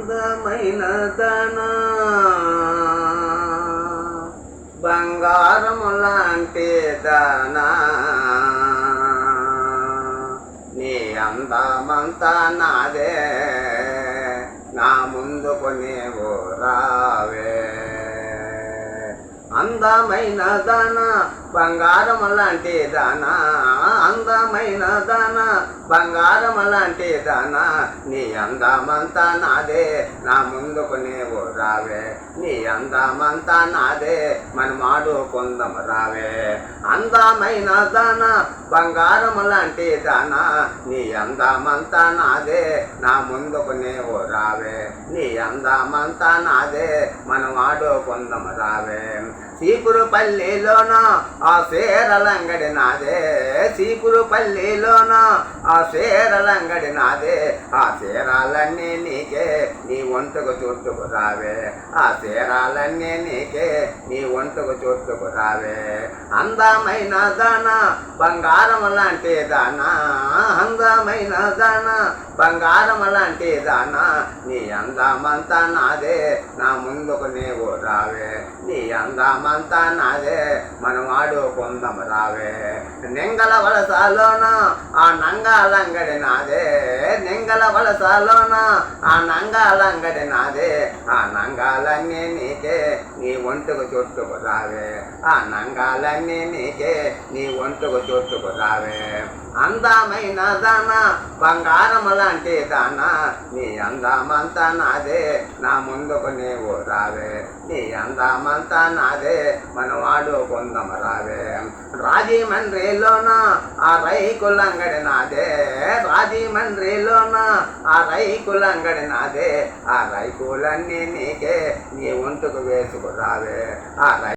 అందమైన దానా బంగారము లాంటి దానా నీ అందమంతా నాదే నా ముందుకు నీవు రావే అందమైన దానా బంగారం లాంటి దానా అందమైన దానా బంగారం లాంటి దానా నీ అందమంతా నాదే నా ముందుకు నీవు రావే నీ అందమంతా నాదే మనమాడుకుందాం రావే అందమైన దానా బంగారం లాంటి దానా నీ అందమంతా నాదే నా ముందుకు నీవు రావే నీ అందమంతా నాదే మనమాడుకుందాం రావే చీపురుపల్లిలోన ఆ సేరలంగడి నాదే చీపురుపల్లిలోన ఆ సేరలంగడి నాదే ఆ సేరాలన్నీ నీకే నీ ఒంటుకు చుట్టుకు రావే ఆ సేరాలన్నీ నీకే నీ ఒంటుకు చుట్టుకు రావే అందమైన దానా బంగారం లాంటి దానా అందమైన దానా బంగారం లాంటి దానా నీ అందమంతా నాదే నా ముందుకు నీవు రావే నీ అందమంతా నాదే మనం ఆడుకుందాం రావే నింగల వలసలోన ఆ నంగాలంగడి నాదే నింగల వలసలోన ఆ నంగాలంగడి నాదే ఆ నంగాలన్నీ నీకే నీ ఒంటుకు చుట్టుకు రావే ఆ నంగాలన్నీ నీకే నీ ఒంటుకు చుట్టుకు రావే అందమైన దానా బంగారం లాంటి దానా నీ అందమంతా నాదే నా ముందుకు నీవు రావే నీ అందమంతా నాదే మనం ఆడుకుందాం రావే రాజమండ్రిలోన ఆ రైకులంగడి నాదే రాజమండ్రిలోన ఆ రైకులంగడి నాదే ఆ రైకులన్నీ నీకే నీ ఒంటుకు వేసుకు రావే ఆ